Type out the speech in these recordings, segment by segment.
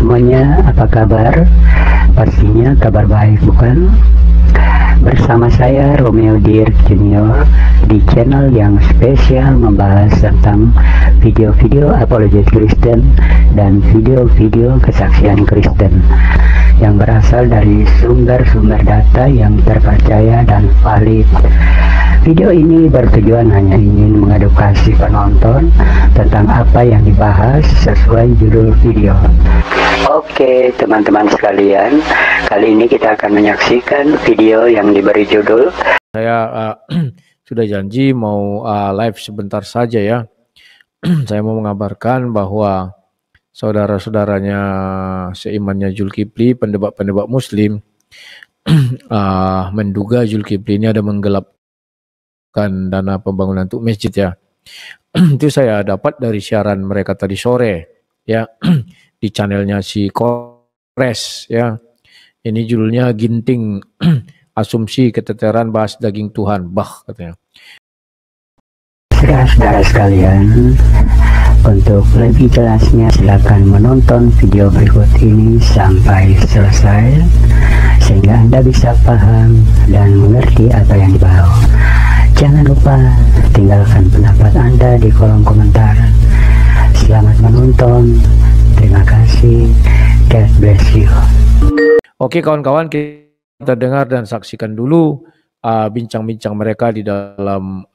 semuanya, apa kabar? Pastinya kabar baik, bukan? Bersama saya Romeo Dirk Junior di channel yang spesial membahas tentang video-video apologet Kristen dan video-video kesaksian Kristen yang berasal dari sumber-sumber data yang terpercaya dan valid. Video ini bertujuan hanya ingin mengedukasi penonton tentang apa yang dibahas sesuai judul video. Oke teman-teman sekalian, kali ini kita akan menyaksikan video yang diberi judul. Saya sudah janji mau live sebentar saja ya. Saya mau mengabarkan bahwa saudara-saudaranya seimannya Zulkifli, pendebat-pendebat Muslim, menduga Zulkifli ini ada menggelapkan dana pembangunan untuk masjid ya. Itu saya dapat dari siaran mereka tadi sore ya di channelnya si Kores ya. Ini judulnya Ginting Asumsi Keteteran Bahas Daging Tuhan katanya. Saudara sekalian, untuk lebih jelasnya silakan menonton video berikut ini sampai selesai sehingga Anda bisa paham dan mengerti apa yang dibahas. Jangan lupa tinggalkan pendapat Anda di kolom komentar. Selamat menonton. Terima kasih. God bless you. Oke kawan-kawan, kita dengar dan saksikan dulu bincang-bincang mereka di dalam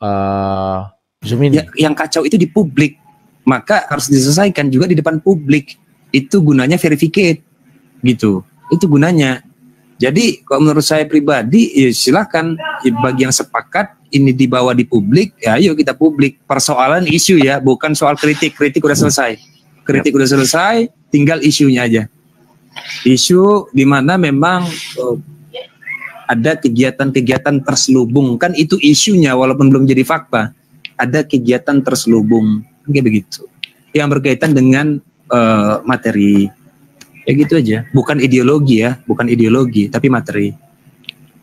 Zoom ini. Yang kacau itu di publik, maka harus diselesaikan juga di depan publik. Itu gunanya verificate, gitu. Itu gunanya. Jadi kalau menurut saya pribadi, ya silakan bagi yang sepakat ini dibawa di publik, ya ayo kita publik. Persoalan isu ya, bukan soal kritik. Kritik udah selesai. Kritik udah selesai, tinggal isunya aja. Isu di mana memang ada kegiatan-kegiatan terselubung, kan itu isunya walaupun belum jadi fakta. Ada kegiatan terselubung, kayak begitu. Yang berkaitan dengan materi. Ya gitu aja, bukan ideologi ya, bukan ideologi, tapi materi.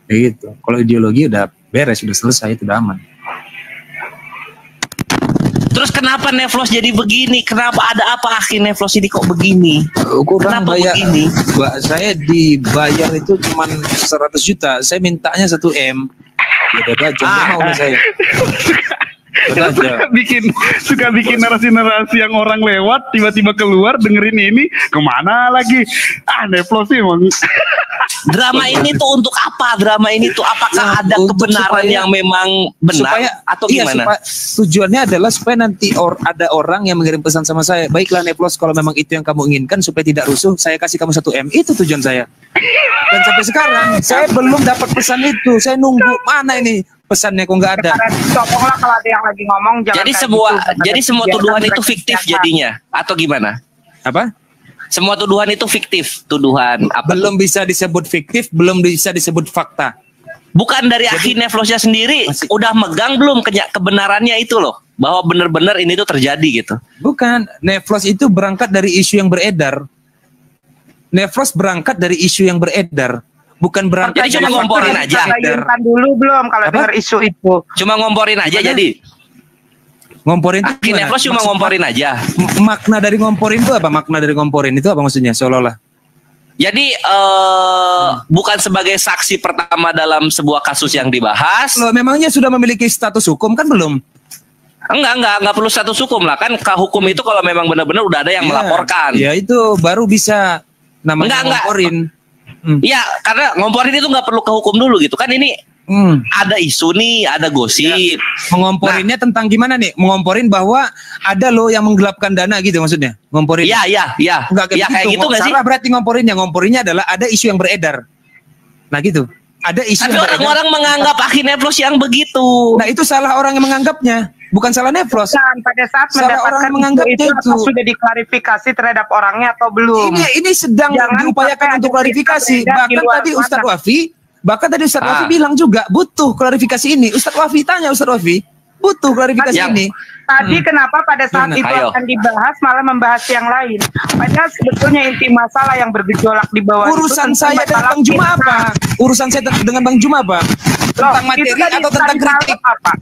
Ya gitu. Kalau ideologi udah beres, sudah selesai, itu udah aman. Terus kenapa Neflos jadi begini? Kenapa ada apa akhir Neflos ini kok begini? Kurang kenapa bayar, begini? Saya dibayar itu cuma 100 juta, saya mintanya 1 M. Ya udah jangan mau saya. Suka bikin narasi-narasi yang orang lewat tiba-tiba keluar dengerin ini kemana lagi? Neflos sih emang. Drama ini tuh untuk apa? Drama ini tuh apakah ada kebenaran yang memang benar atau gimana? Tujuannya adalah supaya nanti ada orang yang mengirim pesan sama saya. Baiklah Neflos, kalau memang itu yang kamu inginkan supaya tidak rusuh, saya kasih kamu 1 M. Itu tujuan saya. Dan sampai sekarang saya belum dapat pesan itu. Saya nunggu mana ini pesannya kok nggak ada. Coponglah kalau ada yang lagi ngomong. Jadi semua tuduhan itu fiktif jadinya atau gimana? Apa? Semua tuduhan itu fiktif, tuduhan apa? Belum bisa disebut fiktif, belum bisa disebut fakta. Bukan dari Akhi Neflosnya sendiri udah megang belum kebenarannya itu loh, bahwa benar-benar ini tuh terjadi gitu. Bukan, Neflos itu berangkat dari isu yang beredar. Neflos berangkat dari isu yang beredar. Bukan berangkat. Jadi cuma ngomporin aja. Dulu belum kalau dengar isu itu. Cuma ngomporin aja jadi. Ngomporin itu Akhi Neflos cuma ngomporin aja. Makna dari ngomporin itu apa? Makna dari ngomporin itu apa maksudnya? Seolah-olah. Jadi bukan sebagai saksi pertama dalam sebuah kasus yang dibahas. Loh, memangnya sudah memiliki status hukum kan belum? Enggak perlu status hukum lah kan. Hukum itu kalau memang benar-benar udah ada yang melaporkan. Ya itu baru bisa namanya ngomporin. Iya, karena ngomporin itu nggak perlu ke hukum dulu gitu kan. Ini ada isu nih, ada gosip. Mengomporinnya tentang gimana nih? Mengomporin bahwa ada loh yang menggelapkan dana gitu maksudnya. Ngomporin. Iya. Enggak kayak gitu nggak sih? Salah berarti ngomporinnya. Ngomporinnya adalah ada isu yang beredar. Nah gitu. Ada isu. Tapi orang-orang menganggap Akhi Neflos yang begitu. Nah itu salah orang yang menganggapnya. Bukan salah Neflos. Pada saat mendapatkan itu sudah diklarifikasi terhadap orangnya atau belum? Ini sedang diupayakan untuk klarifikasi. Bahkan tadi Ustadz Wafi bilang juga butuh klarifikasi ini. Ustadz Wafi tanya Ustadz Wafi butuh klarifikasi ini. Tadi kenapa pada saat itu akan dibahas malah membahas yang lain? Padahal sebetulnya inti masalah yang bergejolak di bawah urusan saya dengan Bang Juma apa? Urusan saya dengan Bang Juma apa? tentang materi atau tentang kritik? Apa?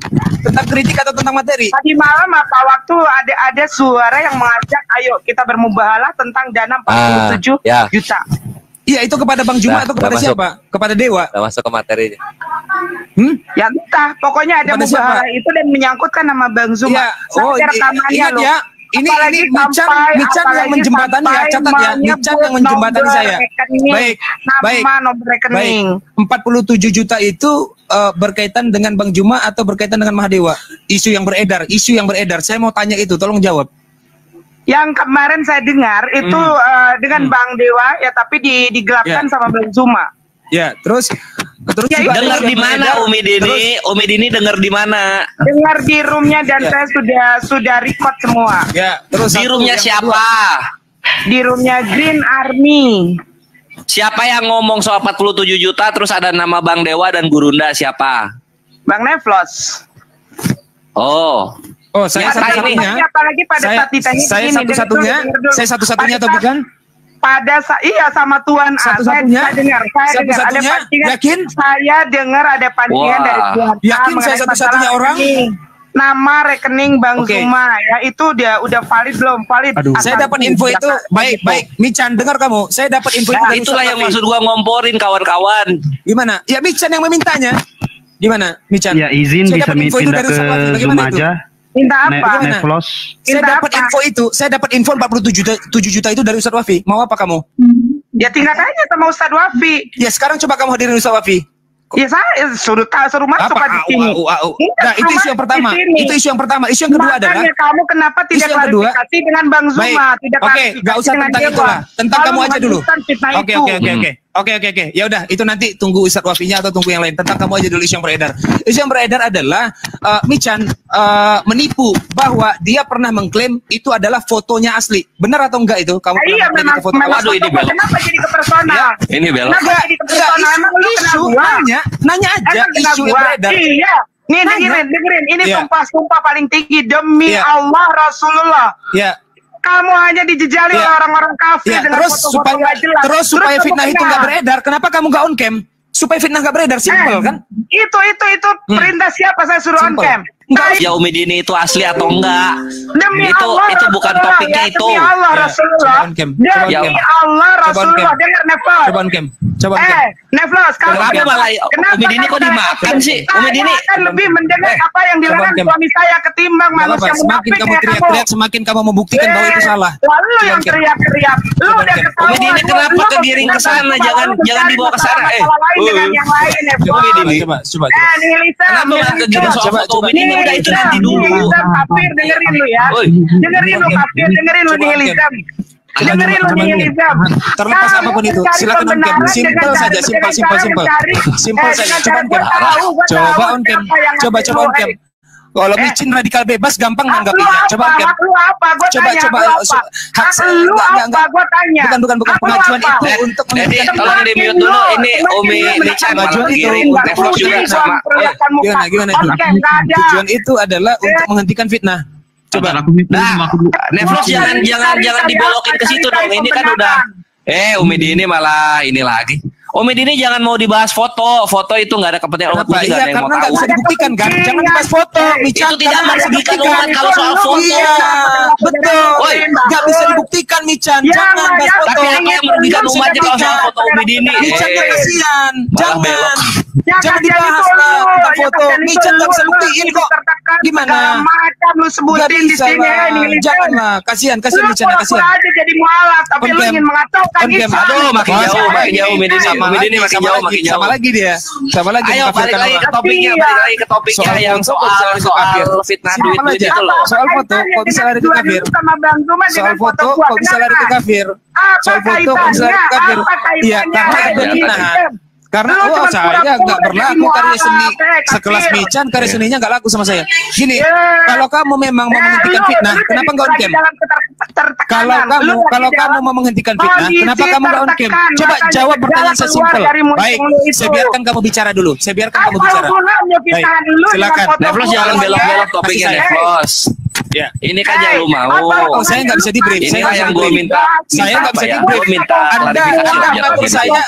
Tentang kritik atau tentang materi? Tadi malam apa waktu ada suara yang mengajak ayo kita bermubahalah tentang dana 47 juta. Iya, itu kepada Bang Juma atau kepada siapa? Kepada Dewa. Udah masuk ke materinya. Ya entah, pokoknya ada mubahalah itu dan menyangkutkan nama Bang Zuma. Ya, ingat ya. Ini Mican yang menjembatani ya, catat ya. Mican yang menjembatani saya. Baik. Nomor rekening. 47 juta itu berkaitan dengan Bang Juma atau berkaitan dengan Mahadewa? Isu yang beredar. Saya mau tanya itu, tolong jawab. Yang kemarin saya dengar itu dengan Bang Dewa ya, tapi digelapkan sama Bang Zuma. Ya, terus ya, dengar di mana Umi Dini dengar di mana? Dengar di roomnya dan saya sudah record semua. Ya, terus di roomnya siapa? Di roomnya Green Army. Siapa yang ngomong soal 47 juta terus ada nama Bang Dewa dan Gurunda siapa? Bang Neflos. Oh, saya satu-satunya. Apalagi pada saat ditanya saya satu-satunya atau bukan? Iya sama Tuan A. Saya dengar ada pancingan. Yakin? Saya dengar ada pancingan dari Tuan A. Yakin saya satu-satunya orang? Nama rekening Bang Zuma ya, itu udah valid belum? Valid. Saya dapat info itu. Baik. Mican, dengar kamu. Saya dapat info itu. Itulah yang maksud gua ngomporin kawan-kawan. Gimana? Ya Mican yang memintanya. Gimana, Mican? Ya izin bisa pindah ke Zoom aja. Minta apa? Neflos. Saya dapat info itu. Saya dapat info 47 juta itu dari Ustadz Wafi. Mau apa kamu? Ya tinggal tanya sama Ustadz Wafi. Ya sekarang coba kamu hadirin Ustadz Wafi. Ya saya suruh masuk di sini. Nah, itu isu yang pertama. Isu yang kedua adalah kamu kenapa tidak klarifikasi dengan Bang Zuma? Oke, nggak usah tentang itulah. Tentang kamu aja dulu. Oke. Ya udah, itu nanti tunggu Ustadz Wafinya atau tunggu yang lain. Tentang kamu aja dulu isu yang beredar. Isu yang beredar adalah Mican menipu bahwa dia pernah mengklaim itu adalah fotonya asli. Benar atau enggak itu? Kamu iya, memang foto. Waduh, ini belok. Kenapa jadi ke personal? Ini belok. Kenapa jadi ke personal? Emang lu kenal gua? Nanya aja isu yang beredar. Iya. Nih dengerin. Ini sumpah paling tinggi demi Allah Rasulullah. Ya. Kamu hanya dijejali oleh orang-orang kafir dengan foto-foto nggak jelas. Terus supaya fitnah itu nggak beredar, kenapa kamu nggak on cam? Supaya fitnah nggak beredar, simpel kan? Itu perintah siapa saya suruh on cam? Ya Umi Dini itu asli atau enggak? Demi itu Allah, itu bukan topiknya ya, itu. Demi Allah Rasulullah. Demi Allah Rasulullah. Dengar Neflos. Coba on cam. Neflos, kalau malah Umi Dini kok dimakan sih? Umi Dini akan lebih mendengar apa yang dilarang suami saya ketimbang manusia munafik. Semakin kamu teriak-teriak, semakin kamu membuktikan bahwa itu salah. Lalu yang teriak-teriak. Lu udah ketahuan. Umi Dini kenapa kegiring ke sana? Jangan dibawa ke sana. Dengan yang lain, Neflos. Umi Dini. Coba. Kenapa malah kegiring soal foto Umi Dini? Udah itu nanti dulu. Kafir, dengerin lu ya. Dengerin lu kafir, dengerin lu nihilism. Dengerin lu nihilism. Terlepas apapun itu, silakan on cam. Simpel saja, simpel saja. Coba on cam. Coba on cam. Kalau micin radikal bebas gampang nanggapinya. Coba on cam. Coba. Bukan pengajuan itu untuk jadi tolong di mute dulu. Ini Umi Mican pengajuan itu Neflos juga sama. Gimana itu? Tujuan itu adalah untuk menghentikan fitnah. Coba. Nah, Neflos jangan dibelokin ke situ dong. Ini kan udah Umi Dini malah ini lagi. Umi Dini jangan mau dibahas foto. Foto itu nggak ada kepentingan umat. Iya, karena nggak bisa dibuktikan kan. Jangan dibahas foto. Itu tidak merugikan umat kalau soal foto. Iya, betul. Nggak bisa dibuktikan, Mican. Jangan bahas foto. Tapi apa yang merugikan umatnya kalau soal foto Umi Dini? Mican kasihan. Jangan. Jangan dibahas lah tentang foto. Mican nggak bisa buktiin kok. Gimana? Macam lu sebutin di sini. Janganlah. Kasihan Mican. Kasihan. aja jadi mualaf, tapi lu ingin mengacaukan itu. Aduh, makin jauh Umi Dini makin jauh. Sama lagi dia. Ayo balik lagi ke topiknya yang soal fitnah duit itu loh. Soal foto kok bisa lari ke kafir? Soal foto kok bisa lari ke kafir? Soal foto kok bisa lari ke kafir? Iya, karena ada fitnah. Karena saya nggak berlaku karya seni sekelas Mican, karya seninya nggak laku sama saya. Gini, kalau kamu memang mau menghentikan fitnah, kenapa nggak on cam? Kalau kamu mau menghentikan fitnah, kenapa kamu nggak on cam? Coba jawab pertanyaan saya simpel. Baik, saya biarkan kamu bicara dulu. Baik, silakan. Neflos jangan belok-belok topiknya Neflos. Ya. Ini kan yang lu mau. Oh, saya nggak bisa di-brief. Ini Saya kan yang gue minta. Saya nggak bisa ya? di-brief. Gue minta Anda klarifikasi. mengatur saya.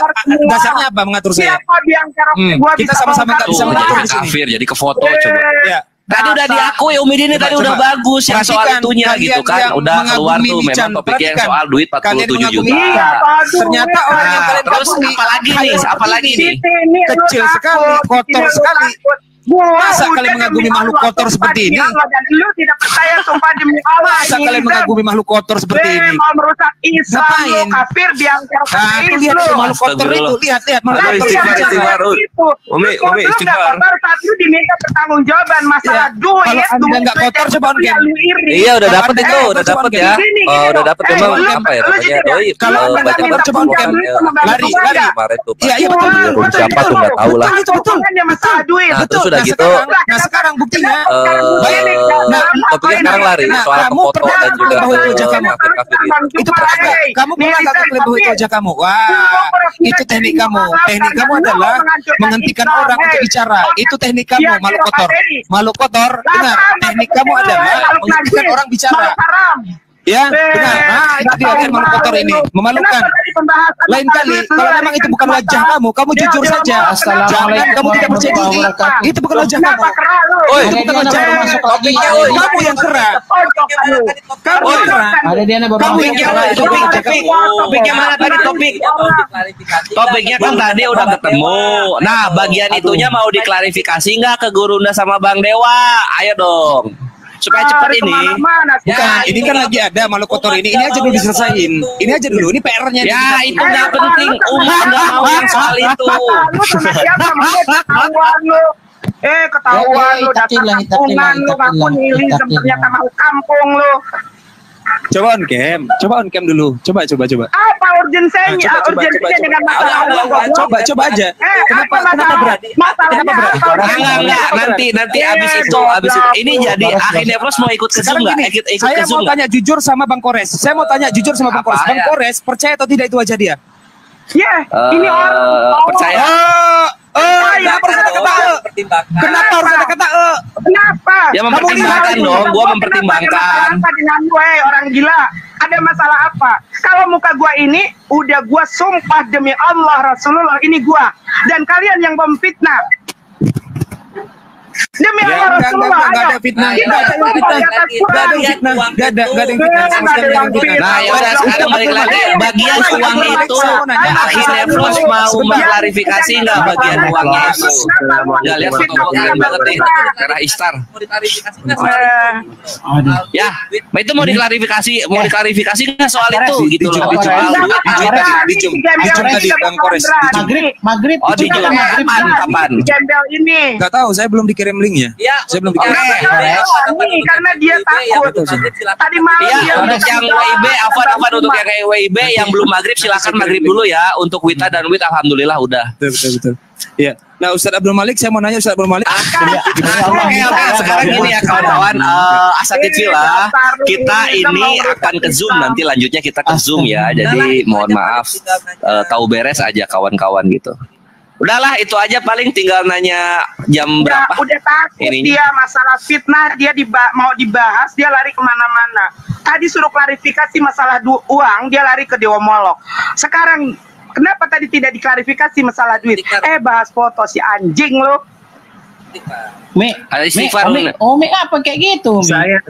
Dasarnya apa mengatur saya? Siapa biang kerok? Gua Kita bisa sama-sama nggak bisa Tuh, mengatur jadi di sini. kafir, jadi ke foto coba. Ya. Tadi udah diakui Umi Dini tadi udah bagus yang soal Perhatikan, itunya kalian gitu kan. yang Udah keluar mengagumi tuh memang Wican. topiknya yang Perhatikan. soal duit Kalian 47 mengagumi juta. Wican. Ternyata orang yang Nah, kalian terus kagumi apalagi nih? Apalagi nih? kecil sekali, kotor sekali. Masa kalian mengagumi makhluk kotor seperti ini? Dan lu tidak percaya sumpah demi Allah. Masa ini, kalian Dan. mengagumi makhluk kotor seperti ini? Mau merusak Islam, lu Ngapain? kafir biang kerok. Nah, itu lihat itu makhluk kotor itu, lihat makhluk Aduh, kotor istighfar, itu. istighfar. Umi, istighfar. Saat lu diminta pertanggungjawaban masalah Ya, duit. kalau Anda nggak kotor, coba on cam. Iya udah Kalau dapet Anda itu, kotor, udah coba dapet on ya. cam. Oh, udah dapet emang apa ya namanya? Doi. Kalau Anda nggak kotor, coba on cam. Lari. Kemarin tuh. Iya, iya betul. Siapa tuh nggak tahu lah. Itu betul. Masalah duit. Nah, terus udah Nah, gitu. sekarang buktinya. Topiknya sekarang lari soal kamu foto pernah dan juga ngelebah wajah kamu? kafir-kafir itu. Itu pernah nggak? Kamu pernah nggak ngelebah wajah kamu? Wah, itu teknik kamu. Teknik kamu adalah menghentikan orang untuk bicara. Itu teknik kamu, makhluk kotor. Makhluk kotor, dengar. Teknik kamu adalah menghentikan orang bicara. Ya, benar. Nah, itu dia lihat makhluk kotor ini, memalukan. Lain kali, kalau memang itu bukan wajah kamu jujur saja. Jangan kamu tidak percaya diri. Itu bukan wajah kamu. Oi, Itu bukan wajah kamu. topiknya, Kamu yang kera. Kamu yang kera. Ada dia baru Kamu yang kera. Itu Topiknya mana tadi topik? Topiknya kan tadi udah ketemu. Nah, bagian itunya mau diklarifikasi nggak ke Gurunda sama Bang Dewa? Ayo dong. Supaya cepet ini. Bukan, ini kan lagi ada makhluk kotor ini. Ini aja dulu diselesain. Ini aja dulu. Ini PR-nya. Ya, itu nggak penting. Umat nggak mau yang soal itu. Ketahuan lu datang kampungan lu ngaku nyili ternyata mau kampung lu. Coba on cam dulu. Coba. Apa urgensinya? Urgensinya dengan masalah lu. Coba aja. Kenapa berat? Masalahnya apa? Nanti abis itu ini jadi akhirnya Pros mau ikut ke Zoom nggak? Ikut Saya ke mau Zoom nggak? tanya jujur sama Bang Kores. Apa Bang ya? Kores percaya atau tidak itu wajah dia? Ini orang Percaya. Kenapa harus ada kata Kenapa harus ada kata Kenapa? Ya mempertimbangkan dong, gua mempertimbangkan. Apa dengan gue orang gila? Ada masalah apa? Kalau muka gua ini udah gua sumpah demi Allah Rasulullah ini gua dan kalian yang memfitnah. Demi Allah Rasulullah. Enggak ada fitnah. Enggak ada yang fitnah. Nah, ya udah sekarang balik lagi. Bagian uang itu akhirnya Pros mau mengklarifikasi nggak bagian uangnya itu? Ya lihat foto keren banget nih, merah Istar. Ya, itu mau diklarifikasi nggak soal itu gitu loh? Tadi Bang Kores. Maghrib. Oh, di Zoom kapan? Gembel ini. Enggak tahu, saya belum dikirim linknya. Saya belum dikirim. Karena dia takut. Tadi malam Iya, dia untuk yang WIB, Afan untuk yang WIB yang belum maghrib silakan maghrib dulu ya. Untuk Wita dan Wit alhamdulillah udah. Betul. Iya. Nah, Ustadz Abdul Malik, saya mau nanya Ustadz Abdul Malik. Oke, sekarang gini ya kawan-kawan, Asatidz lah, kita ini akan ke Zoom nanti lanjutnya kita ke Zoom ya. Jadi mohon maaf, tahu beres aja kawan-kawan gitu. Udahlah itu aja paling tinggal nanya jam berapa. Udah takut ininya. dia masalah fitnah dia mau dibahas dia lari kemana-mana. Tadi suruh klarifikasi masalah uang dia lari ke Dewa Molok. Sekarang kenapa tadi tidak diklarifikasi masalah duit? Bahas foto si anjing lo. Ada istighfar lu. Umi apa kayak gitu? Saya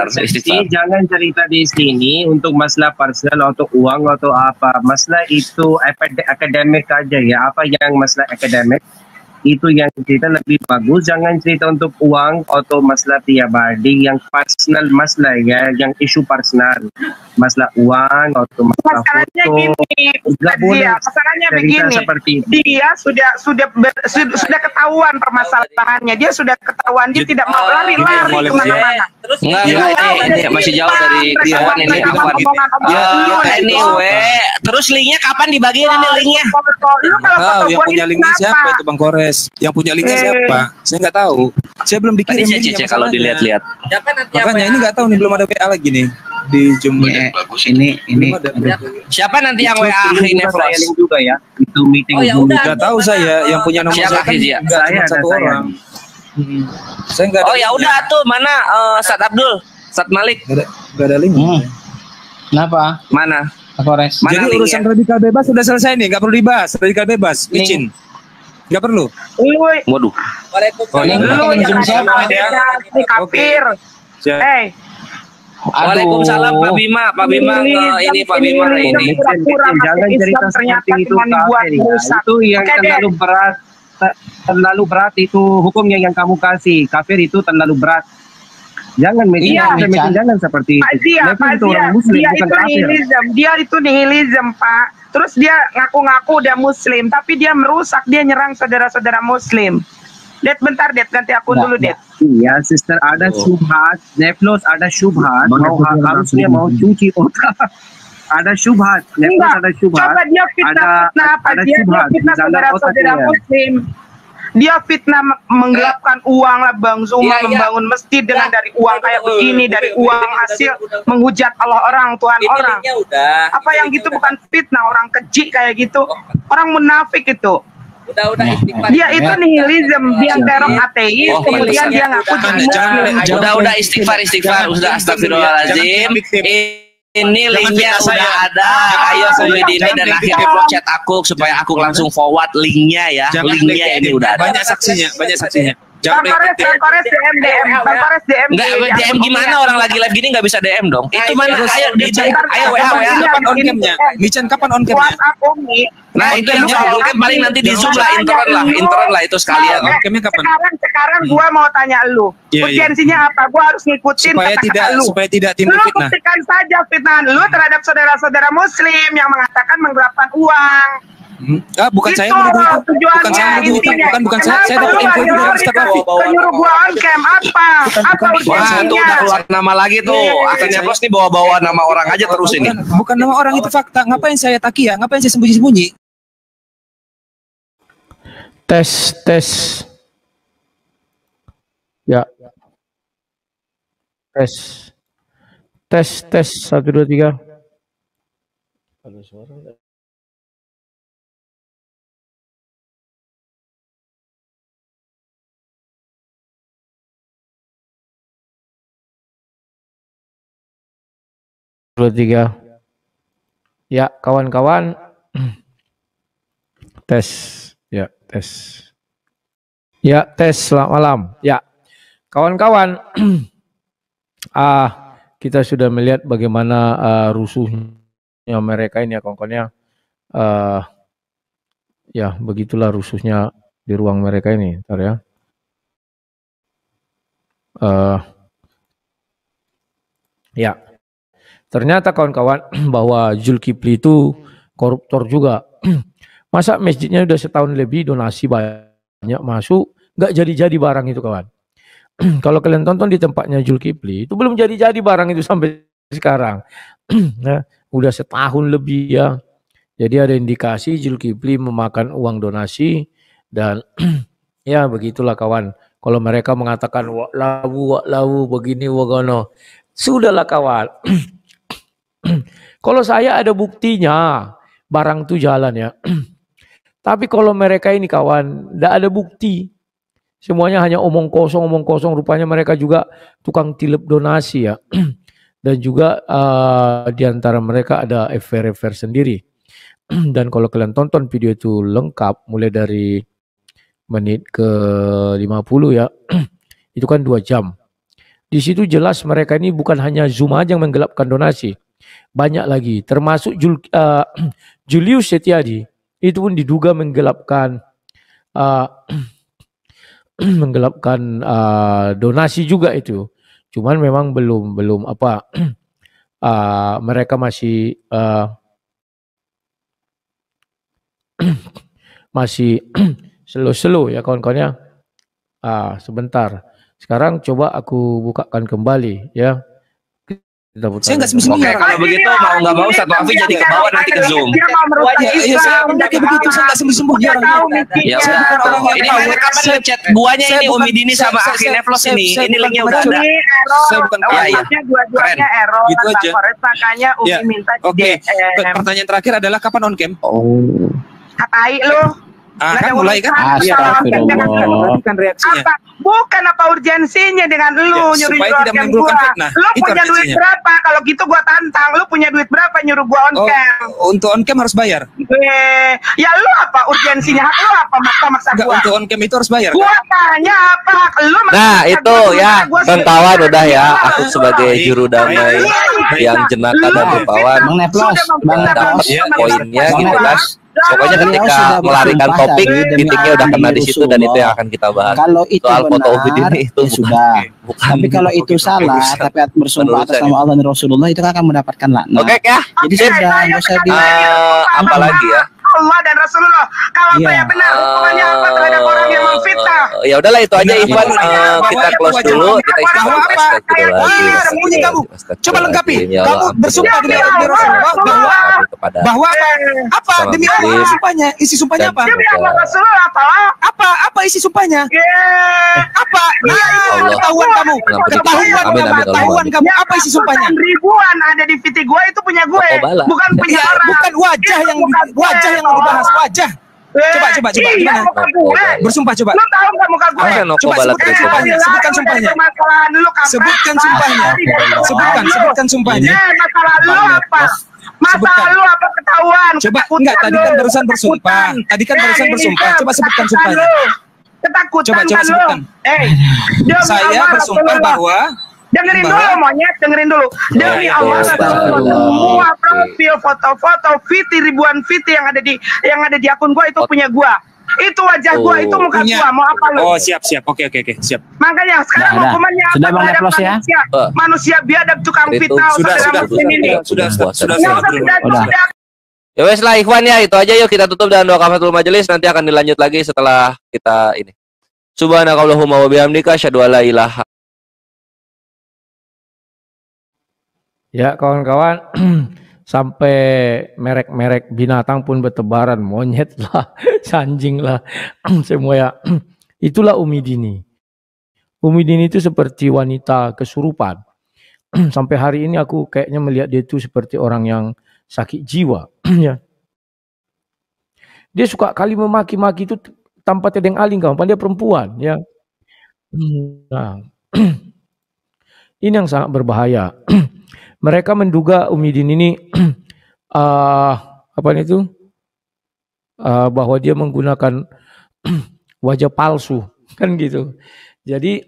persepsi jangan cerita di sini untuk masalah personal atau uang atau apa. Masalah itu akademik aja ya. Apa yang masalah akademik itu yang cerita lebih bagus. Jangan cerita untuk uang atau masalah pribadi yang personal masalah ya, yang isu personal. Masalah uang atau masalah Masalahnya foto. gini, Nggak boleh masalahnya cerita begini. seperti itu. Dia sudah ketahuan permasalahannya. Dia sudah ketahuan dia tidak mau lari-lari kemana-mana. Enggak, ini masih jauh dari Afan ini Afan. Anyway, terus linknya kapan dibagiin ini linknya? Yang punya linknya siapa itu Bang Kores? Yang punya linknya siapa? Saya nggak tahu. Saya belum Tadi dikirim saya linknya. cek kalau dilihat-lihat. Makanya ini nggak tahu nih, belum ada WA lagi nih di Zoom. Ini Siapa nanti yang WA ini Saya Frost? link juga ya. Itu meeting Zoom. Nggak tahu saya yang punya nomor Siapa saya kan Hizia? nggak cuma Saya satu ada orang. Saya nggak ada. Oh ya udah tuh, mana Ustadz Abdul, Ustadz Malik? Nggak ada link. Kenapa? Mana? Kapolres. Mana Jadi urusan linknya? radikal bebas sudah selesai nih, nggak perlu dibahas. Radikal bebas, licin. Nggak perlu. Waduh. Oh, Ini Lu kan yang Zoom siapa? radikalisasi kafir. Siap. Waalaikumsalam Pak Bima, Pak Bima ini Pak Bima ini. Jangan cerita seperti itu kafir ya. Itu yang terlalu berat itu hukumnya yang kamu kasih. Kafir itu terlalu berat. Jangan jangan seperti itu. Pak Zia, dia itu nihilism. Dia itu nihilism, Pak. Terus dia ngaku-ngaku udah muslim, tapi dia merusak, dia nyerang saudara-saudara muslim. Det, bentar, Det, ganti akun dulu, Det. Iya, sister, ada syubhat, Neflos ada syubhat, harusnya mau cuci otak. Ada syubhat, Neflos ada syubhat. Coba dia fitnah apa? Dia fitnah saudara-saudara muslim. Dia fitnah menggelapkan uang lah, Bang Zuma membangun masjid dengan dari uang kayak begini, dari uang hasil menghujat Allah orang, Tuhan orang. Apa yang gitu bukan fitnah, orang keji kayak gitu, orang munafik itu. Dia itu nihilism, dia teror ateis, kemudian dia ngaku Udah istighfar, udah astagfirullahaladzim. Ini linknya udah ada. Ayo komedi ini dan akhirnya vlog chat aku supaya aku langsung forward linknya ya. Linknya ini udah ada. Banyak saksinya. Bang Kores DM. Enggak, DM gimana orang lagi live gini nggak bisa DM dong. Itu mana? Ayo WA. Kapan on camnya? Michan kapan on camnya? WhatsApp Umi. Nah itu yang on cam paling nanti di Zoom lah, intern lah itu sekalian. On camnya kapan? Sekarang gua mau tanya lu. Urgensinya apa? Gua harus ngikutin kata-kata lu. Supaya tidak timbul Lu fitnah. buktikan saja fitnah lu terhadap saudara-saudara muslim yang mengatakan menggelapkan uang. Bukan saya yang menuduh itu. Bukan saya. Saya dapat info itu dari Ustaz Rafi. Penyuruh gua on cam apa? Apa Wah, itu urgensinya? udah keluar nama lagi tuh. Akhirnya Plus nih bawa-bawa nama orang aja terus ini. Bukan nama orang, itu fakta. Ngapain saya takia? Ngapain saya sembunyi-sembunyi? Tes. Ya. Tes 1 2 3. Ada suara enggak? Dua tiga. Ya, kawan-kawan. Tes. Ya, tes. Selamat malam. Ya, kawan-kawan. Kita sudah melihat bagaimana rusuhnya mereka ini ya, kawan-kawannya. Ya, begitulah rusuhnya di ruang mereka ini. Bentar ya. Ya. Ternyata kawan-kawan bahwa Zulkifli itu koruptor juga. Masa masjidnya udah setahun lebih donasi banyak masuk, nggak jadi-jadi barang itu kawan. Kalau kalian tonton di tempatnya Zulkifli itu belum jadi-jadi barang itu sampai sekarang. Nah, udah setahun lebih ya. Jadi ada indikasi Zulkifli memakan uang donasi dan ya begitulah kawan. Kalau mereka mengatakan wak lawu begini wagono, sudahlah kawan. Kalau saya ada buktinya, barang itu jalan ya. Tapi kalau mereka ini kawan, tidak ada bukti. Semuanya hanya omong kosong. Rupanya mereka juga tukang tilep donasi ya. Dan juga di antara mereka ada affair sendiri. Dan kalau kalian tonton video itu lengkap, mulai dari menit ke 50 ya. Itu kan 2 jam. Di situ jelas mereka ini bukan hanya Zoom aja yang menggelapkan donasi. Banyak lagi, termasuk Julius Setiadi itu pun diduga menggelapkan donasi juga itu. Cuman memang belum apa mereka masih masih slow ya kawan-kawannya. Sebentar. Sekarang coba aku bukakan kembali ya. Saya nggak sembunyi. Oke, kalau begitu mau nggak mau Ustadz Rafi jadi ke bawah nanti ke Zoom. Iya, saya kayak begitu, saya nggak sembunyi. Ya udah. Ini mereka kapan ngechat guanya ini Umi Dini sama Akhi Neflos ini. Ini linknya udah ada. Saya bukan dua-duanya error. Gitu aja. Makanya Umi minta Oke. Pertanyaan terakhir adalah kapan on cam? Katai lu. Kan mulai kan? Astagfirullah. Kan reaksinya. Apa? Bukan apa urgensinya dengan lu Ya, nyuruh supaya tidak organ menimbulkan gua. fitnah. Lu Itu punya duit urgensinya. berapa? Kalau gitu gua tantang. Lu punya duit berapa nyuruh gua on cam? Untuk on cam harus bayar. Ya lu apa urgensinya? Hak lu apa maksa Enggak, gua? untuk on cam itu harus bayar. Gua tanya apa? Hak lu maksa Nah gua, itu sementara ya gua sudah Tontawan bilang, udah ya. gua Aku lu. sebagai juru damai Baik. yang jenaka dan rupawan Bang Neplos, Bang dapat Neplos. poinnya Bang gitu kan. Neplos. Pokoknya Beliau ketika sudah melarikan bersumpah topik, tadi demi titiknya udah kena di situ dan itu yang akan kita bahas. Kalau itu Soal foto benar, Uhud ini itu ya sudah. bukan. Tapi kalau itu salah, tapi bersumpah atas nama Allah dan Rasulullah itu akan mendapatkan laknat. Oke ya. Jadi sudah, nggak usah di. Apa lagi ya? Allah dan Rasulullah. Kalau Iya. saya benar, hukumannya apa terhadap orang yang memfitnah? Ya udahlah itu aja Benar, Ivan. benar. Kita Bahwa close itu dulu. wajib. Kita isi Bahwa apa? Sembunyi kamu. Coba lengkapi. Kamu bersumpah demi Allah dan Rasulullah bahwa apa demi Allah isi sumpahnya? Isi sumpahnya apa? Demi Allah Rasulullah apa? Apa isi sumpahnya? Apa? Allah. Ketahuan kamu. Ketahuan Amin, kamu. amin, Ketahuan amin. kamu. Apa isi sumpahnya? Ribuan ada di VT gue itu punya gue, Oh, bala. bukan punya Iya, orang. bukan wajah yang dibahas, wajah. Coba, Iya, gimana? muka gue. Bersumpah coba. Lu tahu nggak muka gue? Apa Noko Coba Balat sebutkan itu? sumpahnya. Sebutkan sumpahnya. Permasalahan lu kampret. Sebutkan sumpahnya. Sebutkan sumpahnya. Masalah lu apa? Masalah Sebutkan. lu apa ketahuan? Coba, Ketakutan enggak, tadi kan lu, barusan bersumpah. ketakutan. Tadi kan barusan Ini bersumpah. kan Coba sebutkan ketakutan sumpahnya. lu. Ketakutan Coba kan lu. sebutkan. Demi Saya Allah, bersumpah Rasulullah. bahwa Dengerin bahwa- dulu monyet, dengerin dulu. Demi ya, Allah, ya, Rasulullah. ya. Semua profil, foto-foto, VT, ribuan VT yang ada di akun gua itu punya gua. Itu wajah gua, itu muka punya. gua. Mau apa lu? Oh, siap. Oke, siap. Makanya sekarang Dah. hukumannya apa Sudah, Bang terhadap Neplos, ya? manusia? Manusia biadab tukang Itu fitnah Sudah. saudara muslim ini. Sudah. Udah. Ya wes lah Ikhwan ya, itu aja yuk kita tutup dengan doa kafaratul majelis, nanti akan dilanjut lagi setelah kita ini. Subhanakallahumma wa bihamdika asyhadu an la ilaha. Ya kawan-kawan, sampai merek-merek binatang pun bertebaran, monyet lah, anjing lah, semua ya. Itulah Umi Dini. Umi Dini itu seperti wanita kesurupan. Sampai hari ini aku kayaknya melihat dia itu seperti orang yang sakit jiwa. Ya. Dia suka kali memaki-maki itu tanpa tedeng aling, kawan. Dia perempuan, ya. Nah, ini yang sangat berbahaya. Mereka menduga Umi Dini ini bahwa dia menggunakan wajah palsu, kan gitu. Jadi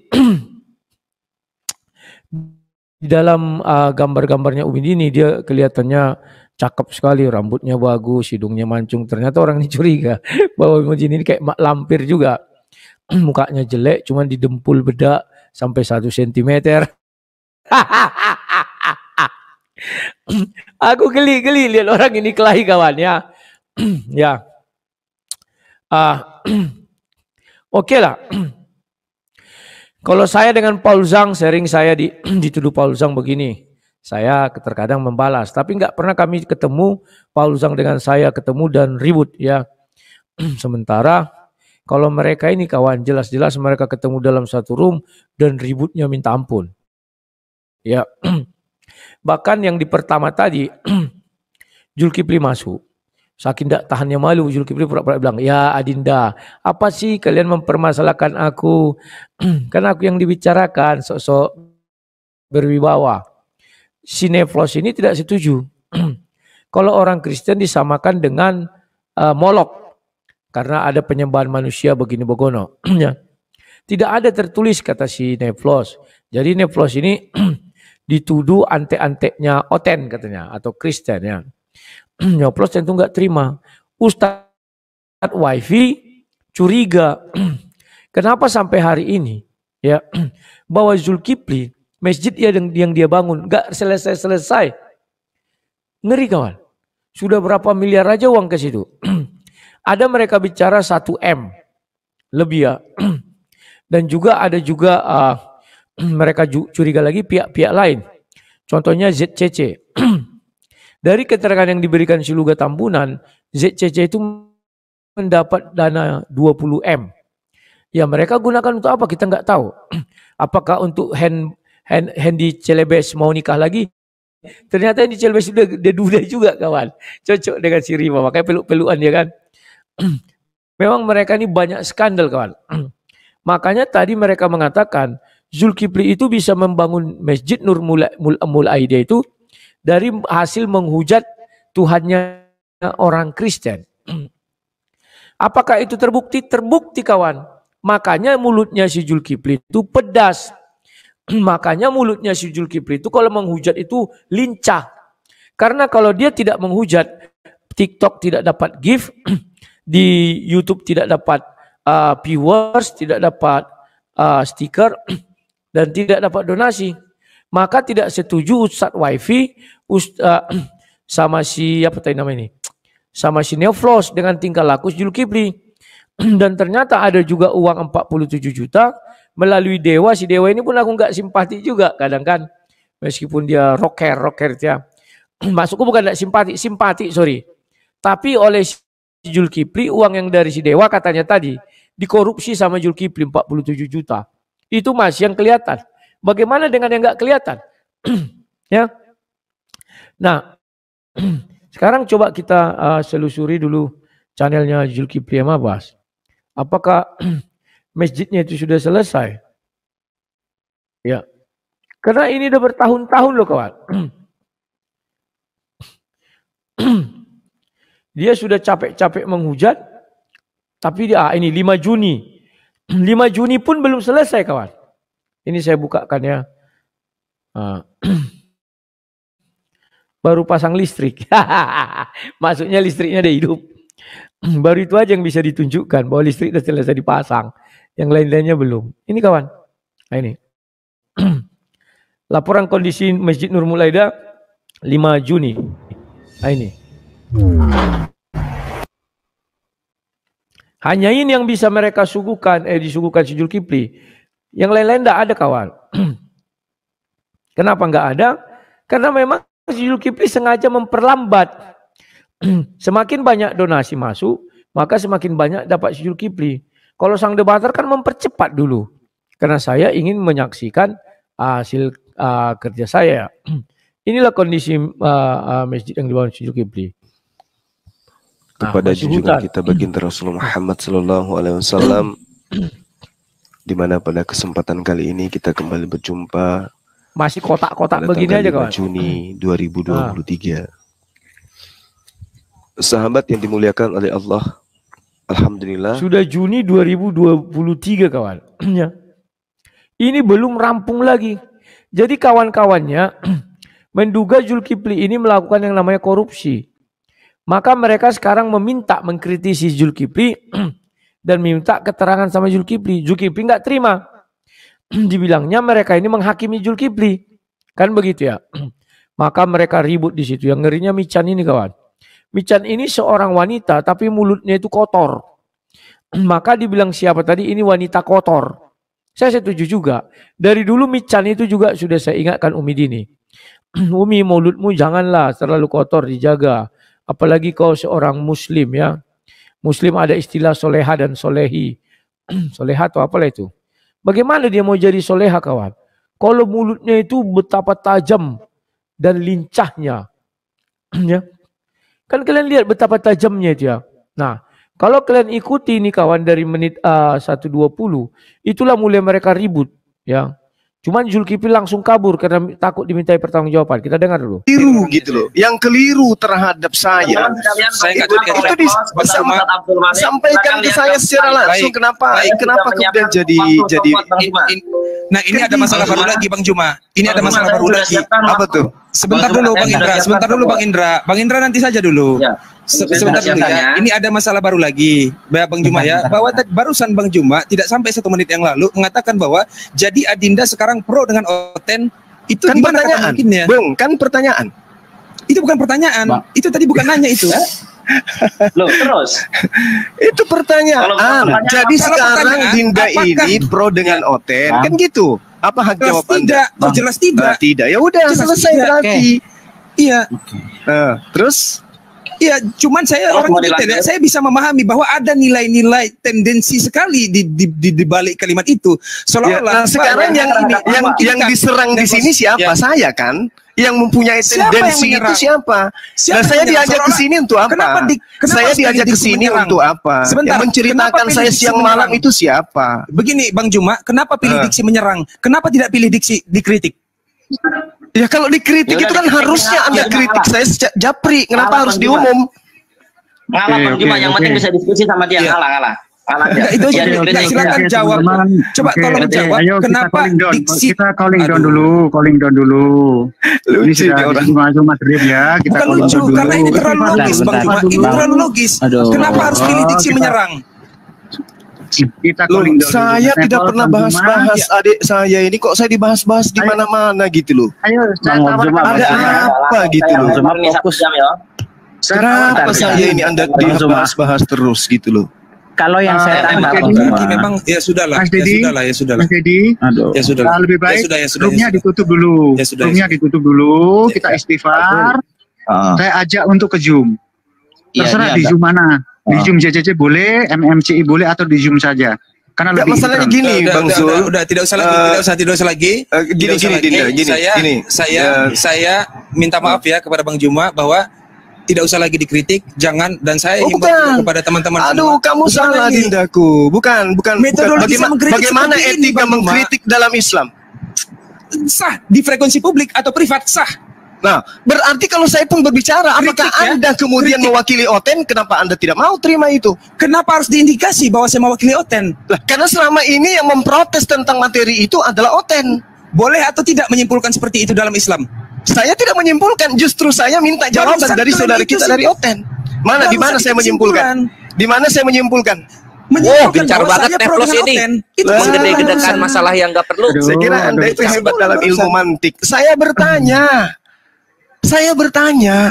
di dalam gambar-gambarnya Umi Dini dia kelihatannya cakep sekali, rambutnya bagus, hidungnya mancung. Ternyata orang ini curiga bahwa Umi Dini ini kayak mak lampir juga. Mukanya jelek, cuman didempul bedak sampai 1 cm. Aku geli lihat orang ini kelahi kawan ya. Ya. Oke lah. Kalau saya dengan Paul Zhang, sering saya dituduh Paul Zhang begini. Saya terkadang membalas, tapi nggak pernah kami ketemu Paul Zhang dengan saya ketemu dan ribut ya. Sementara kalau mereka ini kawan, jelas-jelas mereka ketemu dalam satu room dan ributnya minta ampun. Ya. Bahkan yang di pertama tadi Zulkifli masuk. Saking tidak tahannya malu, Zulkifli pura-pura bilang, "Ya Adinda, apa sih kalian mempermasalahkan aku? Kan aku yang dibicarakan, sok-sok berwibawa." Si Neplos ini tidak setuju. Kalau orang Kristen disamakan dengan Molok. Karena ada penyembahan manusia begini begono. Tidak ada tertulis kata si Neplos. Jadi Neplos ini dituduh antek-anteknya Oten katanya atau Kristen ya. Nyoplos tentu nggak terima. Ustadz Wifi curiga. Kenapa sampai hari ini ya bahwa Zulkifli masjid yang dia bangun nggak selesai. Ngeri kawan. Sudah berapa miliar aja uang ke situ. Ada mereka bicara 1 M lebih ya. Dan juga ada mereka curiga lagi pihak-pihak lain. Contohnya ZCC. Dari keterangan yang diberikan Siluga Tambunan, ZCC itu mendapat dana 20 M. Ya mereka gunakan untuk apa kita nggak tahu. Apakah untuk Handy Celebes mau nikah lagi? Ternyata Handy Celebes sudah duda juga kawan. Cocok dengan si Rima, makanya peluk-pelukan dia kan. Memang mereka ini banyak skandal kawan. Makanya tadi mereka mengatakan Zulkifli itu bisa membangun Masjid Nur Mul Aida itu dari hasil menghujat Tuhannya orang Kristen. Apakah itu terbukti? Terbukti kawan. Makanya mulutnya si Zulkifli itu pedas. Makanya mulutnya si Zulkifli itu kalau menghujat itu lincah. Karena kalau dia tidak menghujat, TikTok tidak dapat gift, di YouTube tidak dapat viewers, tidak dapat stiker, dan tidak dapat donasi. Maka tidak setuju Ustadz Wifi sama si apa tadi nama ini, sama si Neoflos dengan tingkah laku Zulkifli. Dan ternyata ada juga uang 47 juta melalui Dewa. Si Dewa ini pun aku nggak simpati juga kadang kan, meskipun dia rocker ya. Masukku bukan nggak simpati sorry. Tapi oleh Zulkifli uang yang dari si Dewa katanya tadi dikorupsi sama Zulkifli 47 juta. Itu masih yang kelihatan. Bagaimana dengan yang nggak kelihatan? Ya. Nah, sekarang coba kita selusuri dulu channelnya Zulkifli sama Abbas. Apakah masjidnya itu sudah selesai? Ya. Karena ini udah bertahun-tahun loh kawan. Dia sudah capek-capek menghujat, tapi dia ini 5 Juni. 5 Juni pun belum selesai kawan. Ini saya bukakan ya. Baru pasang listrik. Maksudnya listriknya ada hidup. Baru itu aja yang bisa ditunjukkan bahwa listrik sudah selesai dipasang. Yang lain-lainnya belum. Ini kawan. Nah ini. Laporan kondisi Masjid Nur Mul Aida 5 Juni. Nah ini. Hanya ini yang bisa mereka suguhkan, disuguhkan si Zulkifli. Yang lain-lain tidak ada kawan. Kenapa nggak ada? Karena memang si Zulkifli sengaja memperlambat. Semakin banyak donasi masuk, maka semakin banyak dapat si Zulkifli. Kalau sang debater kan mempercepat dulu. Karena saya ingin menyaksikan hasil kerja saya. Inilah kondisi masjid yang dibangun si Zulkifli. Kepada junjungan kita baginda Rasulullah Muhammad Sallallahu Alaihi Wasallam, di mana pada kesempatan kali ini kita kembali berjumpa. Masih kotak-kotak begini aja kawan. Juni 2023. Sahabat yang dimuliakan oleh Allah, alhamdulillah. Sudah Juni 2023 kawan. Ini belum rampung lagi. Jadi kawan-kawannya menduga Zulkifli ini melakukan yang namanya korupsi. Maka mereka sekarang meminta mengkritisi Zulkifli dan minta keterangan sama Zulkifli. Zulkifli nggak terima. Dibilangnya mereka ini menghakimi Zulkifli. Kan begitu ya. Maka mereka ribut di situ. Yang ngerinya Michan ini kawan. Michan ini seorang wanita tapi mulutnya itu kotor. Maka dibilang siapa tadi ini wanita kotor. Saya setuju juga. Dari dulu Michan itu juga sudah saya ingatkan Umi Dini. Umi mulutmu janganlah terlalu kotor, dijaga. Apalagi kau seorang muslim ya. Muslim ada istilah soleha dan solehi. Soleha atau apalah itu. Bagaimana dia mau jadi soleha kawan? Kalau mulutnya itu betapa tajam dan lincahnya. Ya. Kan kalian lihat betapa tajamnya itu ya. Nah, kalau kalian ikuti ini kawan dari menit 1.20, itulah mulai mereka ribut ya. Cuman Zulkifli langsung kabur karena takut dimintai pertanggungjawaban. Kita dengar dulu. Keliru gitu loh. Yang keliru terhadap saya. Itu disampaikan ke saya secara langsung. Kenapa kemudian jadi Nah ini ada masalah baru lagi Bang Juma. Ini ada masalah baru lagi. Apa tuh? Sebentar dulu Bang Indra. Sebentar dulu Bang Indra. Bang Indra nanti saja dulu. Sebentar dulu ya. Ini ada masalah baru lagi, Bang Juma ya. Bahwa barusan Bang Juma tidak sampai 1 menit yang lalu mengatakan bahwa jadi Adinda sekarang pro dengan Oten. Itu kan gimana pertanyaan, mungkinnya? Bung, kan pertanyaan. Itu bukan pertanyaan. Itu tadi bukan nanya itu. Loh, terus? Itu pertanyaan. Jadi sekarang Dinda ini pro dengan Oten, kan gitu. Apa hak jawab Anda? Jelas tidak. Tidak. Ya udah selesai berarti. Iya. Terus Iya, cuman saya orang detail, saya bisa memahami bahwa ada nilai-nilai tendensi sekali di balik kalimat itu. Seolah-olah sekarang yang diserang di sini siapa? Saya kan. Yang mempunyai tendensi itu siapa? Nah, saya diajak ke sini untuk apa? Saya diajak ke sini untuk apa? Yang menceritakan saya siang malam itu siapa? Begini, Bang Juma, kenapa pilih diksi menyerang? Kenapa tidak pilih diksi dikritik? Ya kalau dikritik itu kan harusnya Anda kritik saya japri. Kenapa harus diumum? Ngalah Bang Juma, yang penting bisa diskusi sama dia. Ngalah. Itu silakan jawab. Coba tolong jawab. Ayo, kenapa kita calling down dulu. Ini sudah masuk maghrib ya. Kita bukan lucu karena ini terlalu logis, Bang Juma. Ini terlalu logis. Kenapa harus pilih diksi menyerang? Saya tidak pernah bahas-bahas adik saya ini, kok saya dibahas-bahas di mana-mana gitu loh. Ayo, ada apa gitu loh. Kenapa saya ini Anda dibahas-bahas terus gitu loh. Kalau yang saya tangkap memang ya sudahlah. Mas Dedi, ya sudah. Lebih baik roomnya ditutup dulu. Roomnya ditutup dulu, kita istighfar. Saya ajak untuk ke Zoom. Terserah di Zoom mana. Di Zoom JCC boleh, MMCI boleh, atau di Zoom saja. Karena lebih masalahnya gini, Bang Zul. Udah tidak usah lagi. Gini. Saya minta maaf ya kepada Bang Juma bahwa tidak usah lagi dikritik, jangan, dan saya himbau kepada teman-teman. Aduh, kamu salah Dindaku. Bukan. Bagaimana etika mengkritik dalam Islam? Sah di frekuensi publik atau privat sah. Nah, berarti kalau saya pun berbicara, apakah Anda kemudian mewakili Oten? Kenapa Anda tidak mau terima itu? Kenapa harus diindikasi bahwa saya mewakili Oten? Karena selama ini yang memprotes tentang materi itu adalah Oten. Boleh atau tidak menyimpulkan seperti itu dalam Islam? Saya tidak menyimpulkan, justru saya minta jawaban dari saudara kita dari Oten. Di mana saya menyimpulkan? Di mana saya menyimpulkan? Gencar banget Neflos ini. Itu gede-gedekan masalah yang nggak perlu. Saya kira Anda itu hebat dalam ilmu mantik. Saya bertanya,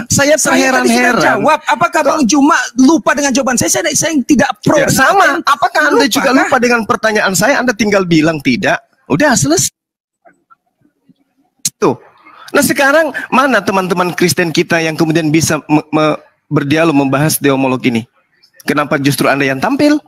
saya terheran-heran. Jawab, apakah Bang Juma lupa dengan jawaban saya? Saya tidak pro. Ya, sama. Apakah Anda juga lupa dengan pertanyaan saya? Anda tinggal bilang tidak. Udah selesai. Tuh. Nah sekarang mana teman-teman Kristen kita yang kemudian bisa berdialog membahas deomolog ini? Kenapa justru Anda yang tampil?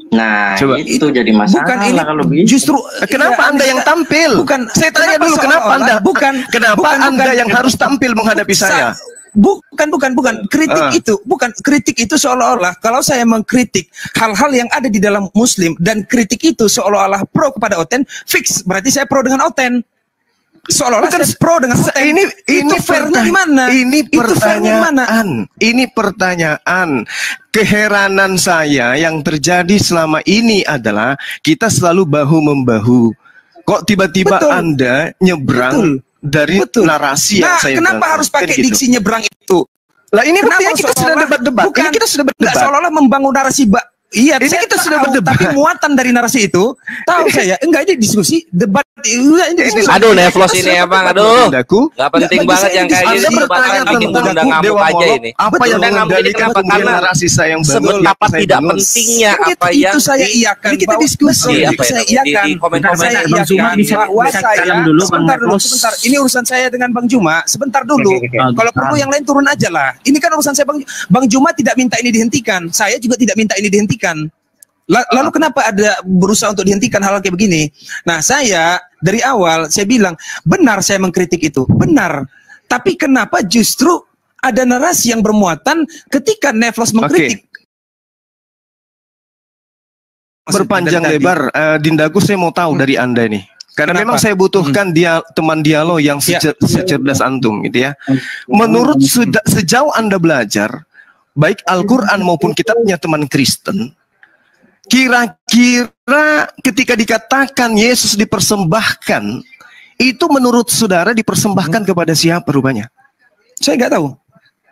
Nah, coba. Itu jadi masalah. Bukan ini kalau justru kenapa Anda yang tampil? Bukan, saya tanya dulu kenapa Anda? Kenapa Anda yang harus tampil menghadapi saya? Bukan. Kritik itu seolah-olah kalau saya mengkritik hal-hal yang ada di dalam Muslim dan kritik itu seolah-olah pro kepada Oten, fix berarti saya pro dengan Oten. Seolah-olah saya pro dengan Oten. Ini fairnya gimana? Ini pertanyaan. Keheranan saya yang terjadi selama ini adalah kita selalu bahu-membahu. Kok tiba-tiba Anda nyebrang dari narasi yang saya kenapa harus pakai diksi nyebrang itu? Lah ini buktinya kita sudah debat-debat. Ini kita sudah berdebat. Seolah-olah membangun narasi Iya, ini kita sudah berdebat. Tapi muatan dari narasi itu, tahu saya, enggak ini diskusi, debat. Aduh, Neflos ini emang, aduh. Gak penting banget yang kayak gini. Bikin udah ngamuk aja ini. Apa yang mendalikan karena narasi saya yang betapa tidak pentingnya apa yang saya iakan. Kita diskusi. Saya iakan. Saya iakan. Sebentar. Ini urusan saya dengan Bang Juma. Sebentar dulu. Kalau perlu yang lain turun aja lah. Ini kan urusan saya Bang Juma tidak minta ini dihentikan. Saya juga tidak minta ini dihentikan. Lalu kenapa ada berusaha untuk dihentikan hal kayak begini? Nah, saya dari awal saya bilang benar saya mengkritik itu, benar. Tapi kenapa justru ada narasi yang bermuatan ketika Neflos mengkritik? Berpanjang lebar, Dindaku saya mau tahu dari Anda nih. Karena memang saya butuhkan teman dialog yang secerdas antum gitu ya. Menurut sejauh Anda belajar baik Al-Quran maupun kitabnya teman Kristen, kira-kira ketika dikatakan Yesus dipersembahkan, itu menurut saudara dipersembahkan kepada siapa rupanya? Saya nggak tahu.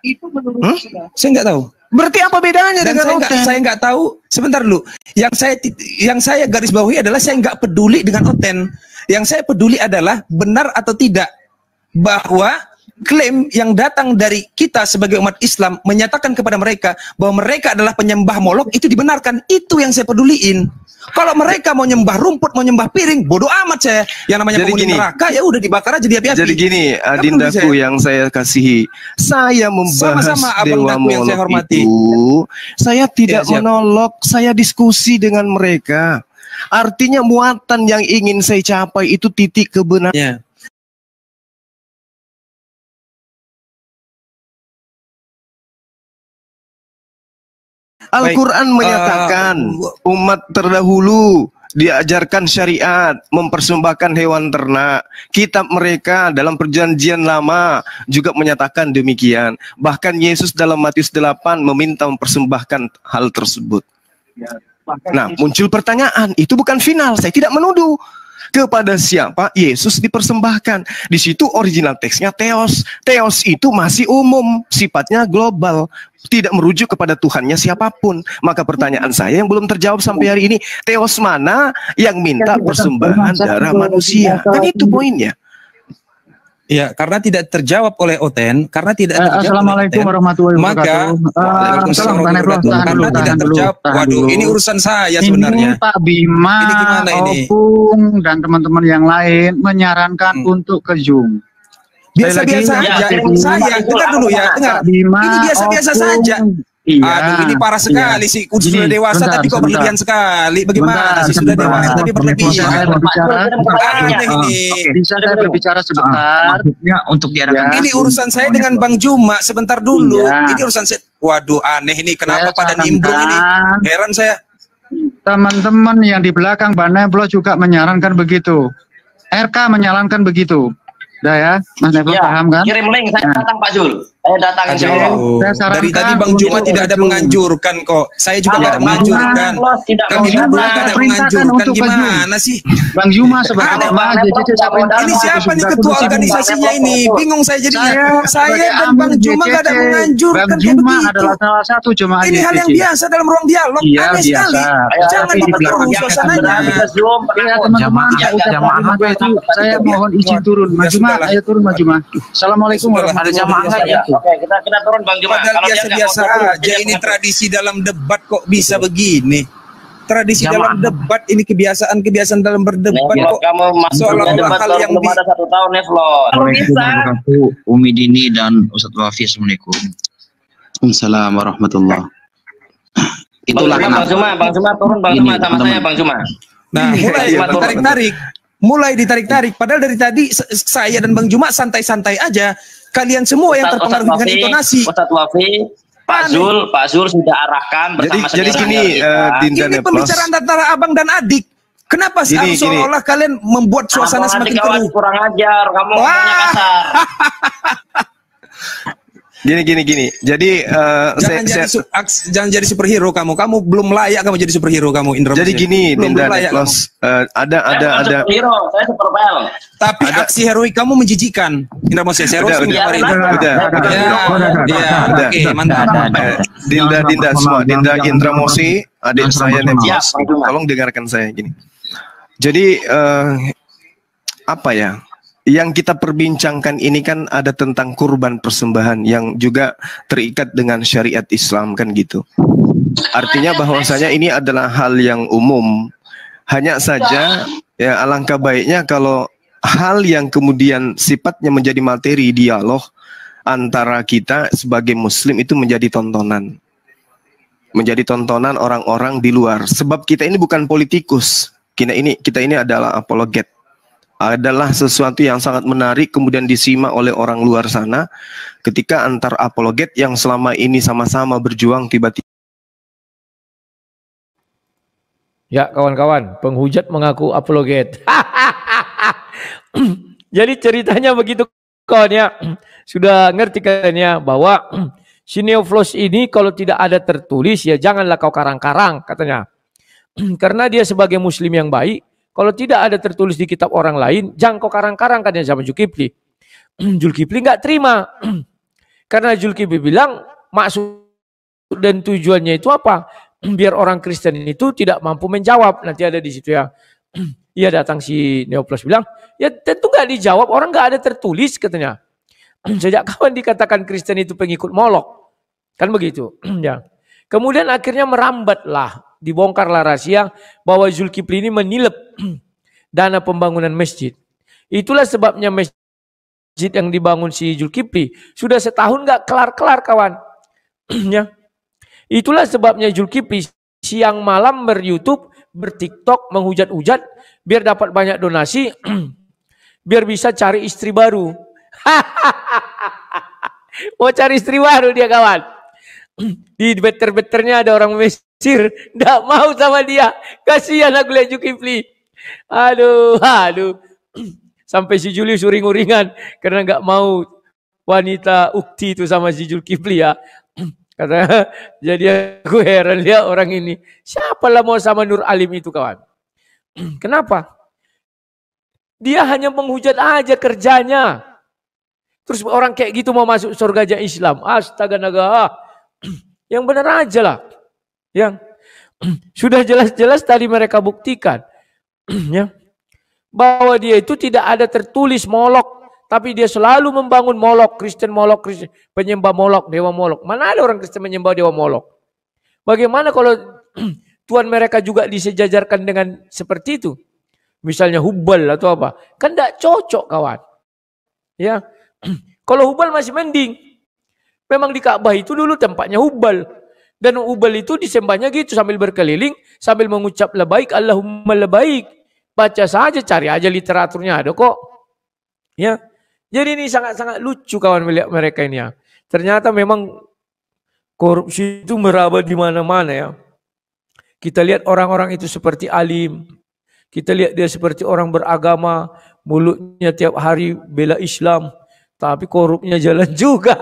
Itu menurut saya nggak tahu. Berarti apa bedanya dengan Oten? Saya nggak tahu. Sebentar dulu. Yang saya garis bawahi adalah saya nggak peduli dengan Oten. Yang saya peduli adalah benar atau tidak bahwa klaim yang datang dari kita sebagai umat Islam menyatakan kepada mereka bahwa mereka adalah penyembah Molok itu dibenarkan. Itu yang saya peduliin. Kalau mereka mau nyembah rumput, mau nyembah piring, bodoh amat saya. Yang namanya penghuni neraka ya udah dibakar aja di api-api. Jadi gini, Dindaku yang saya kasihi, saya membahas Dewa Molok itu, saya tidak menolak, saya diskusi dengan mereka. Artinya muatan yang ingin saya capai itu titik kebenaran. Al-Quran menyatakan umat terdahulu diajarkan syariat, mempersembahkan hewan ternak. Kitab mereka dalam perjanjian lama juga menyatakan demikian. Bahkan Yesus dalam Matius 8 meminta mempersembahkan hal tersebut. Nah, muncul pertanyaan, itu bukan final, saya tidak menuduh. Kepada siapa Yesus dipersembahkan? Di situ original teksnya theos. Theos itu masih umum, sifatnya global, tidak merujuk kepada Tuhannya siapapun. Maka pertanyaan saya yang belum terjawab sampai hari ini, theos mana yang minta persembahan darah manusia? Kan itu poinnya. Ya, karena tidak terjawab oleh Oten, karena tidak terjawab. Assalamualaikum warahmatullahi wabarakatuh. Karena tidak terjawab. Waduh, ini urusan saya sebenarnya. Ini Pak Bima, ini gimana ini? Opung dan teman-teman yang lain menyarankan untuk ke Zoom. Biasa-biasa aja. Saya dengar dulu ya, dengar. Ini biasa-biasa saja. Aduh, ini parah sekali sih. Sudah dewasa tapi kok berlebihan sekali. Bagaimana sih sudah dewasa tapi berlebihan? Bisa saya berbicara sebentar? Untuk diarahkan. Ini urusan saya dengan Bang Juma. Sebentar dulu. Ini urusan saya. Waduh, aneh ini. Kenapa pada nimbrung ini? Heran saya. Teman-teman yang di belakang Bang Neblo juga menyarankan begitu. RK menyarankan begitu. Udah ya, Mas Neblo paham kan? Kirim link, saya datang Pak Zul. Saya datang dari tadi Bang Juma tidak ada menganjurkan kok. Saya juga tidak ada menganjurkan. Kami juga tidak ada menganjurkan. Gimana sih? Bang Juma sebagai ini siapa nih ketua organisasinya ini? Bingung saya jadinya. Saya dan Bang Juma tidak ada menganjurkan. Bang Juma adalah salah satu jemaah. Ini hal yang biasa dalam ruang dialog. Aneh sekali. Jangan diperkeruh suasananya. Jamaah itu saya mohon izin turun. Mas Juma, ayo turun Mas Juma. Assalamualaikum warahmatullahi wabarakatuh. Oke, kita turun Bang Juma. Padahal biasa-biasa aja ini tradisi dalam debat kok bisa begini. Tradisi dalam debat ini kebiasaan dalam berdebat kok. Kamu masuk seolah-olah hal yang ada 1 tahun ya, Flo. Bisa. Umi Dini dan Ustadz Wafi, Assalamualaikum. Waalaikumsalam warahmatullahi. Itulah Bang Juma turun Bang Juma sama saya Bang Juma. Nah, mulai ditarik-tarik. Padahal dari tadi saya dan Bang Juma santai-santai aja. Kalian semua yang terpengaruh dengan intonasi. Ustadz Wafi, Pak Zul sudah arahkan bersama jadi gini, ini pembicaraan antara abang dan adik. Kenapa sih seolah-olah kalian membuat suasana semakin keruh? Kurang ajar, kamu ngomongnya kasar. Gini. Jadi jangan jadi superhero kamu. Kamu belum layak kamu jadi superhero kamu, Indra. Jadi gini, Dinda Neplos, ada. Superhero, saya superpel. Tapi aksi heroik kamu menjijikan, Indra Moses. Udah. Oke, mantap. Dinda semua, Dinda Indra Mosi, adik saya Neplos. Tolong dengarkan saya gini. Jadi apa ya? Yang kita perbincangkan ini kan ada tentang kurban persembahan yang juga terikat dengan syariat Islam kan gitu. Artinya bahwasanya ini adalah hal yang umum. Hanya saja ya alangkah baiknya kalau hal yang kemudian sifatnya menjadi materi dialog antara kita sebagai muslim itu menjadi tontonan. Menjadi tontonan orang-orang di luar. Sebab kita ini bukan politikus. Kita ini adalah apologet. Adalah sesuatu yang sangat menarik kemudian disimak oleh orang luar sana ketika antar apologet yang selama ini sama-sama berjuang tiba-tiba. Ya kawan-kawan, penghujat mengaku apologet. Jadi ceritanya begitu kawan ya. Sudah ngerti kan ya bahwa si Neoflos ini kalau tidak ada tertulis ya janganlah kau karang-karang katanya. Karena dia sebagai muslim yang baik. Kalau tidak ada tertulis di kitab orang lain, jangan kau karang-karang katanya sama Zulkifli. Zulkifli nggak terima. Karena Zulkifli bilang maksud dan tujuannya itu apa? Biar orang Kristen itu tidak mampu menjawab. Nanti ada di situ ya. Ia datang si Neoplos bilang, ya tentu nggak dijawab, orang nggak ada tertulis katanya. Sejak kapan dikatakan Kristen itu pengikut Molok? Kan begitu. Ya. Kemudian akhirnya merambatlah, dibongkarlah rahasia bahwa Zulkifli ini menilep dana pembangunan masjid. Itulah sebabnya masjid yang dibangun si Zulkifli sudah setahun nggak kelar-kelar, kawan. Ya. Itulah sebabnya Zulkifli siang malam ber-YouTube, ber-TikTok, menghujat-hujat biar dapat banyak donasi, biar bisa cari istri baru. Mau cari istri baru dia, kawan. Di better-betternya ada orang Mesir, nggak mau sama dia. Kasihan aku lihat Zulkifli. Aduh. Sampai si Julius uring-uringan karena nggak mau wanita ukti itu sama si Zulkifli ya. Kata, jadi aku heran lihat orang ini. Siapalah mau sama Nur Alim itu, kawan. Kenapa? Dia hanya menghujat aja kerjanya. Terus orang kayak gitu mau masuk surga aja Islam. Astaga naga. Yang benar aja lah. Yang sudah jelas-jelas tadi mereka buktikan. Ya, bahwa dia itu tidak ada tertulis Molok. Tapi dia selalu membangun Molok. Kristen Molok. Kristen, penyembah Molok. Dewa Molok. Mana ada orang Kristen menyembah Dewa Molok? Bagaimana kalau Tuhan mereka juga disejajarkan dengan seperti itu? Misalnya Hubal atau apa. Kan tidak cocok, kawan. Ya. Kalau Hubal masih mending. Memang di Ka'bah itu dulu tempatnya Hubal. Dan Hubal itu disembahnya gitu sambil berkeliling, sambil mengucap labaik, Allahumma labaik. Baca saja, cari aja literaturnya ada kok. Ya. Jadi ini sangat-sangat lucu, kawan, melihat mereka ini ya. Ternyata memang korupsi itu meraba di mana-mana ya. Kita lihat orang-orang itu seperti alim. Kita lihat dia seperti orang beragama, mulutnya tiap hari bela Islam. Tapi korupnya jalan juga.